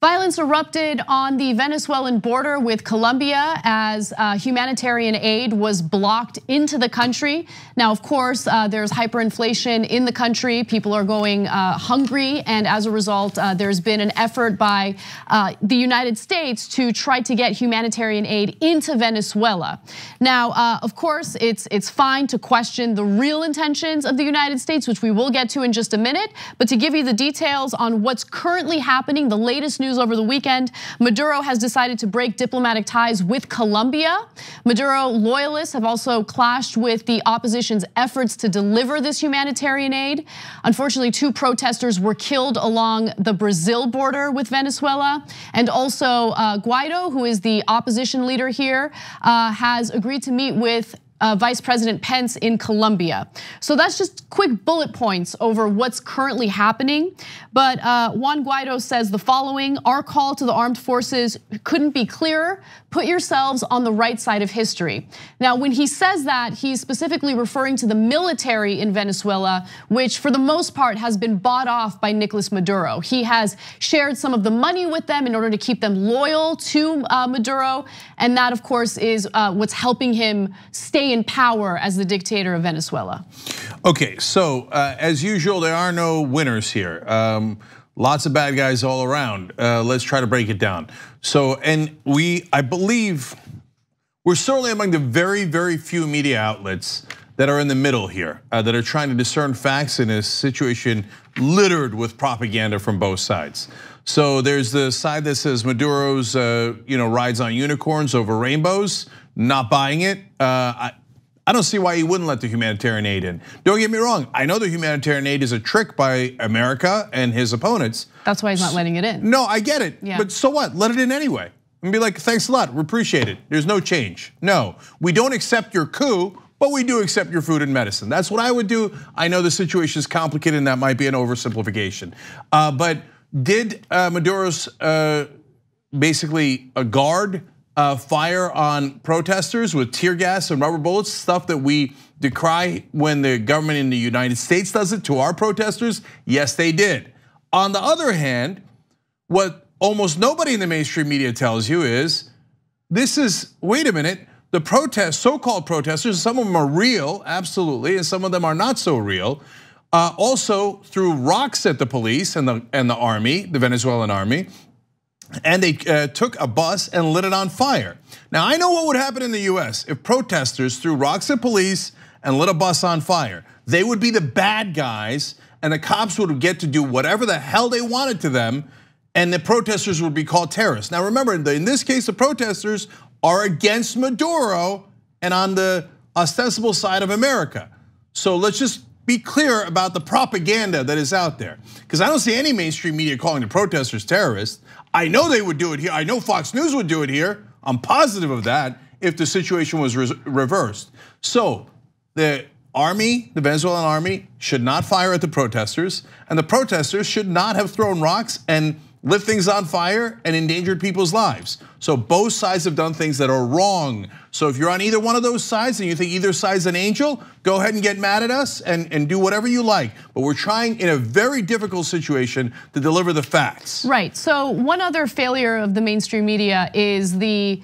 Violence erupted on the Venezuelan border with Colombia as humanitarian aid was blocked into the country. Now, of course, there's hyperinflation in the country. People are going hungry, and as a result, there's been an effort by the United States to try to get humanitarian aid into Venezuela. Now, of course, it's fine to question the real intentions of the United States, which we will get to in just a minute. But to give you the details on what's currently happening, the latest news over the weekend, Maduro has decided to break diplomatic ties with Colombia. Maduro loyalists have also clashed with the opposition's efforts to deliver this humanitarian aid. Unfortunately, 2 protesters were killed along the Brazil border with Venezuela. And also Guaido, who is the opposition leader here, has agreed to meet with Vice President Pence in Colombia. So that's just quick bullet points over what's currently happening. But Juan Guaido says the following: our call to the armed forces couldn't be clearer. Put yourselves on the right side of history. Now, when he says that, he's specifically referring to the military in Venezuela, which for the most part has been bought off by Nicolas Maduro. He has shared some of the money with them in order to keep them loyal to Maduro. And that, of course, is what's helping him stay in power as the dictator of Venezuela. Okay, so as usual, there are no winners here. Lots of bad guys all around. Let's try to break it down. So, and I believe we're certainly among the very, very few media outlets that are in the middle here, that are trying to discern facts in a situation littered with propaganda from both sides. So there's the side that says Maduro's rides on unicorns over rainbows, not buying it. I don't see why he wouldn't let the humanitarian aid in. Don't get me wrong, I know the humanitarian aid is a trick by America and his opponents. That's why he's not letting it in. No, I get it, yeah. But so what? Let it in anyway. And be like, thanks a lot, we appreciate it. There's no change. No, we don't accept your coup, but we do accept your food and medicine. That's what I would do. I know the situation is complicated and that might be an oversimplification. But did Maduro's basically a guard fire on protesters with tear gas and rubber bullets, stuff that we decry when the government in the United States does it to our protesters? Yes, they did. On the other hand, what almost nobody in the mainstream media tells you is, wait a minute, the so-called protesters, some of them are real, absolutely, and some of them are not so real, also threw rocks at the police and the army, the Venezuelan army, and they took a bus and lit it on fire. Now, I know what would happen in the US if protesters threw rocks at police and lit a bus on fire. They would be the bad guys, and the cops would get to do whatever the hell they wanted to them, and the protesters would be called terrorists. Now, remember, in this case, the protesters are against Maduro and on the ostensible side of America. So let's just be clear about the propaganda that is out there, because I don't see any mainstream media calling the protesters terrorists. I know they would do it here. I know Fox News would do it here. I'm positive of that if the situation was reversed. So the army, the Venezuelan army, should not fire at the protesters, and the protesters should not have thrown rocks and lit things on fire and endangered people's lives. So both sides have done things that are wrong. So if you're on either one of those sides and you think either side's an angel, go ahead and get mad at us and do whatever you like. But we're trying in a very difficult situation to deliver the facts. Right, so one other failure of the mainstream media is the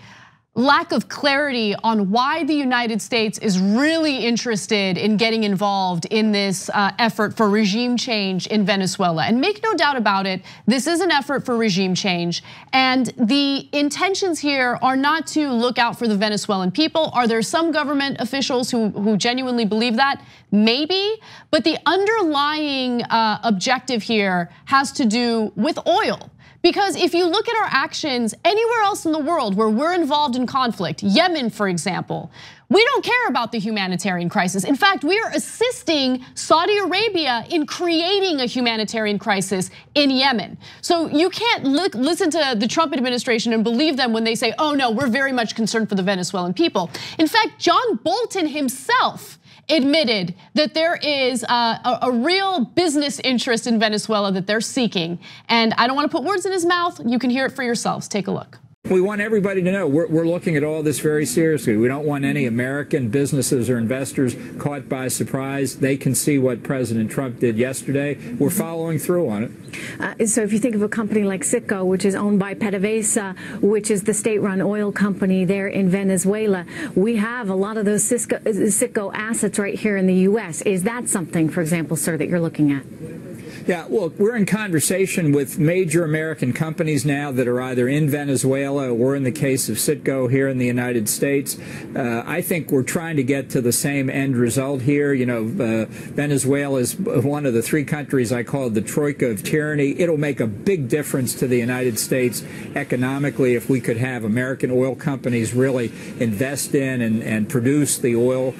lack of clarity on why the United States is really interested in getting involved in this effort for regime change in Venezuela. And make no doubt about it, this is an effort for regime change. And the intentions here are not to look out for the Venezuelan people. Are there some government officials who genuinely believe that? Maybe, but the underlying objective here has to do with oil. Because if you look at our actions anywhere else in the world where we're involved in conflict, Yemen, for example, we don't care about the humanitarian crisis. In fact, we are assisting Saudi Arabia in creating a humanitarian crisis in Yemen. So you can't listen to the Trump administration and believe them when they say, oh no, we're very much concerned for the Venezuelan people. In fact, John Bolton himself admitted that there is a real business interest in Venezuela that they're seeking. And I don't want to put words in his mouth. You can hear it for yourselves. Take a look. We want everybody to know we're looking at all this very seriously. We don't want any American businesses or investors caught by surprise. They can see what President Trump did yesterday. We're following through on it. So if you think of a company like Citgo, which is owned by PDVSA, which is the state-run oil company there in Venezuela, we have a lot of those Citgo assets right here in the U.S. Is that something, for example, sir, that you're looking at? Yeah, well, we're in conversation with major American companies now that are either in Venezuela or, in the case of Citgo, here in the United States. I think we're trying to get to the same end result here. You know, Venezuela is one of the three countries I call the troika of tyranny. It'll make a big difference to the United States economically if we could have American oil companies really invest in and produce the oil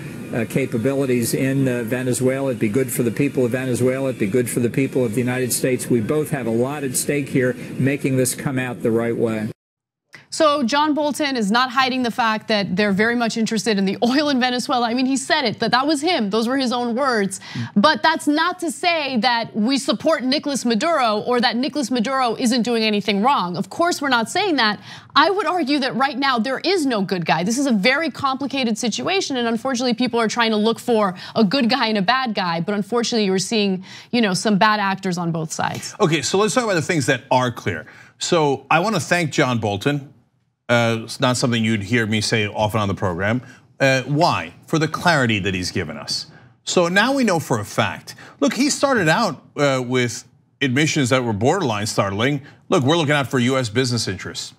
capabilities in Venezuela. It'd be good for the people of Venezuela. It'd be good for the people of the United States. We both have a lot at stake here, making this come out the right way. So John Bolton is not hiding the fact that they're very much interested in the oil in Venezuela. I mean, he said it, that was him. Those were his own words. But that's not to say that we support Nicolas Maduro or that Nicolas Maduro isn't doing anything wrong. Of course, we're not saying that. I would argue that right now there is no good guy. This is a very complicated situation, and unfortunately people are trying to look for a good guy and a bad guy, but unfortunately you're seeing, some bad actors on both sides. Okay, so let's talk about the things that are clear. So I want to thank John Bolton. It's not something you'd hear me say often on the program. Why? For the clarity that he's given us. So now we know for a fact. Look, he started out with admissions that were borderline startling. Look, we're looking out for US business interests.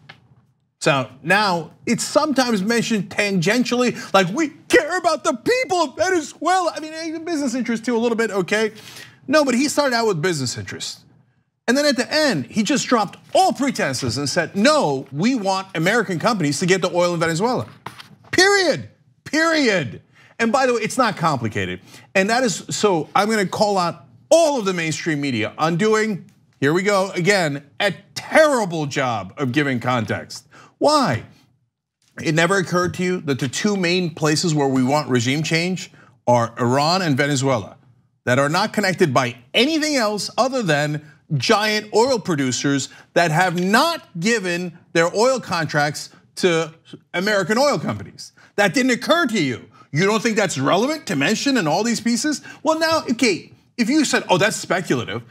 So now it's sometimes mentioned tangentially, like we care about the people of Venezuela. I mean, business interests too a little bit, okay? No, but he started out with business interests. And then at the end, he just dropped all pretenses and said, no, we want American companies to get the oil in Venezuela. Period. And by the way, it's not complicated. And that is, so I'm gonna call out all of the mainstream media on doing, here we go again, a terrible job of giving context. Why? It never occurred to you that the two main places where we want regime change are Iran and Venezuela, that are not connected by anything else other than giant oil producers that have not given their oil contracts to American oil companies. That didn't occur to you. You don't think that's relevant to mention in all these pieces? Well, now, okay, if you said, oh, that's speculative,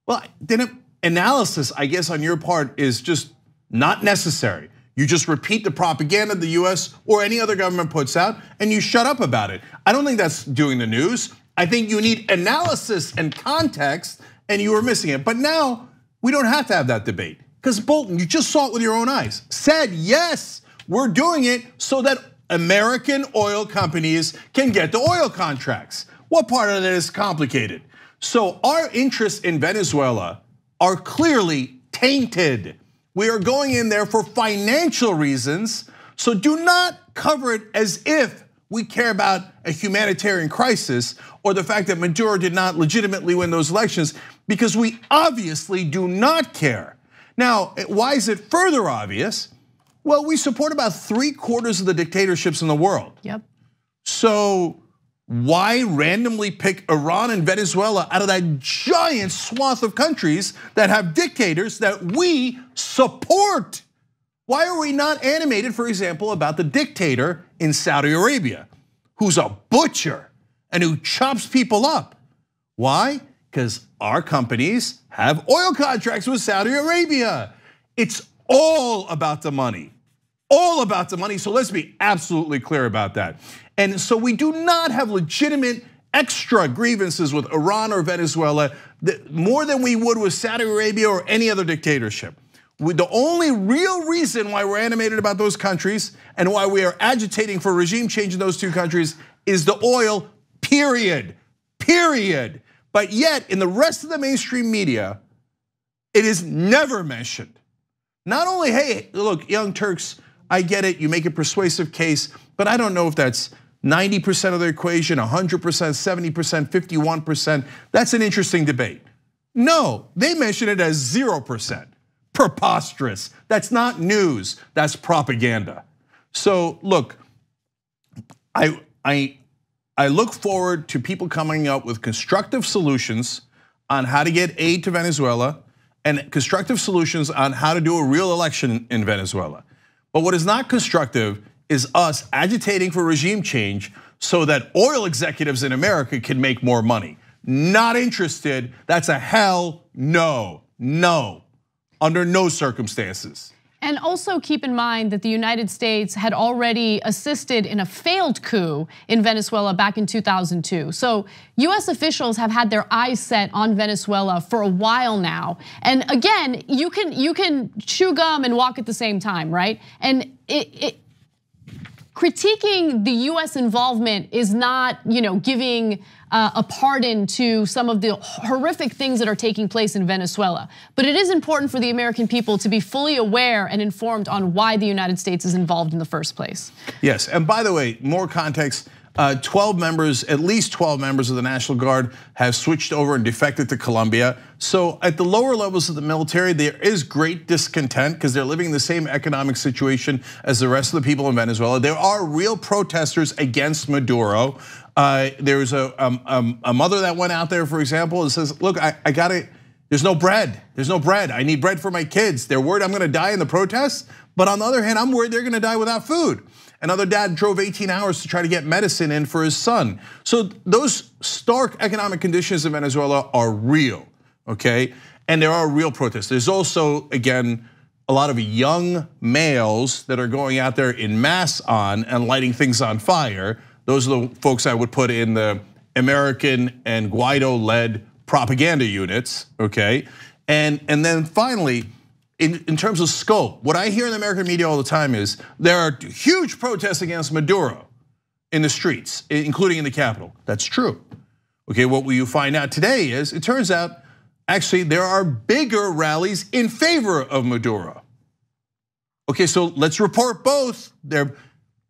well, then analysis, I guess, on your part is just not necessary. You just repeat the propaganda the US or any other government puts out and you shut up about it. I don't think that's doing the news. I think you need analysis and context, and you were missing it. But now we don't have to have that debate because Bolton, you just saw it with your own eyes, said, yes, we're doing it so that American oil companies can get the oil contracts. What part of it is complicated? So our interests in Venezuela are clearly tainted. We are going in there for financial reasons, so do not cover it as if we care about a humanitarian crisis or the fact that Maduro did not legitimately win those elections, because we obviously do not care. Now, why is it further obvious? Well, we support about 3/4 of the dictatorships in the world. Yep. So why randomly pick Iran and Venezuela out of that giant swath of countries that have dictators that we support? Why are we not animated, for example, about the dictator in Saudi Arabia, who's a butcher and who chops people up? Why? Because our companies have oil contracts with Saudi Arabia. It's all about the money, all about the money. So let's be absolutely clear about that. And so we do not have legitimate extra grievances with Iran or Venezuela more than we would with Saudi Arabia or any other dictatorship. The only real reason why we're animated about those countries and why we are agitating for regime change in those two countries is the oil, period. But yet, in the rest of the mainstream media, it is never mentioned. Not only, hey, look, Young Turks, I get it, you make a persuasive case, but I don't know if that's 90% of the equation, 100%, 70%, 51%. That's an interesting debate. No, they mention it as 0%. Preposterous. That's not news, that's propaganda. So look, I look forward to people coming up with constructive solutions on how to get aid to Venezuela and constructive solutions on how to do a real election in Venezuela. But what is not constructive is us agitating for regime change so that oil executives in America can make more money. Not interested. That's a hell no, no, under no circumstances. And also keep in mind that the United States had already assisted in a failed coup in Venezuela back in 2002. So US officials have had their eyes set on Venezuela for a while now. And again, you can chew gum and walk at the same time, right? And critiquing the US involvement is not, giving a pardon to some of the horrific things that are taking place in Venezuela. But it is important for the American people to be fully aware and informed on why the United States is involved in the first place. Yes, and by the way, more context, at least 12 members of the National Guard have switched over and defected to Colombia. So at the lower levels of the military, there is great discontent because they're living in the same economic situation as the rest of the people in Venezuela. There are real protesters against Maduro. There's a mother that went out there, for example, and says, look, I got it. There's no bread. There's no bread. I need bread for my kids. They're worried I'm gonna die in the protests. But on the other hand, I'm worried they're gonna die without food. Another dad drove 18 hours to try to get medicine in for his son. So those stark economic conditions in Venezuela are real, okay? And there are real protests. There's also, again, a lot of young males that are going out there in mass and lighting things on fire. Those are the folks I would put in the American and Guaido-led propaganda units, okay? And then finally, in terms of scope, what I hear in the American media all the time is there are huge protests against Maduro in the streets, including in the Capitol. That's true. Okay, what will you find out today is, it turns out, actually there are bigger rallies in favor of Maduro. Okay, so let's report both.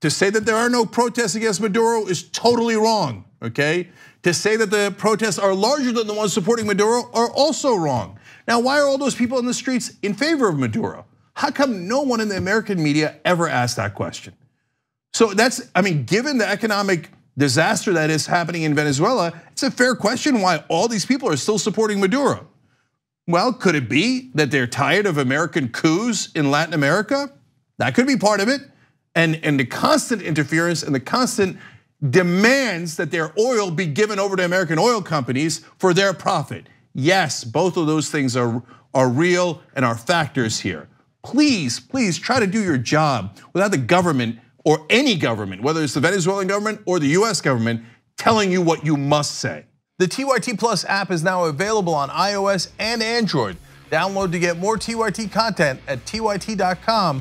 To say that there are no protests against Maduro is totally wrong, okay? To say that the protests are larger than the ones supporting Maduro are also wrong. Now, why are all those people in the streets in favor of Maduro? How come no one in the American media ever asked that question? So given the economic disaster that is happening in Venezuela, it's a fair question why all these people are still supporting Maduro. Well, could it be that they're tired of American coups in Latin America? That could be part of it. And the constant interference and the constant demands that their oil be given over to American oil companies for their profit. Yes, both of those things are real and are factors here. Please try to do your job without the government or any government, whether it's the Venezuelan government or the US government, telling you what you must say. The TYT Plus app is now available on iOS and Android. Download to get more TYT content at tyt.com/app.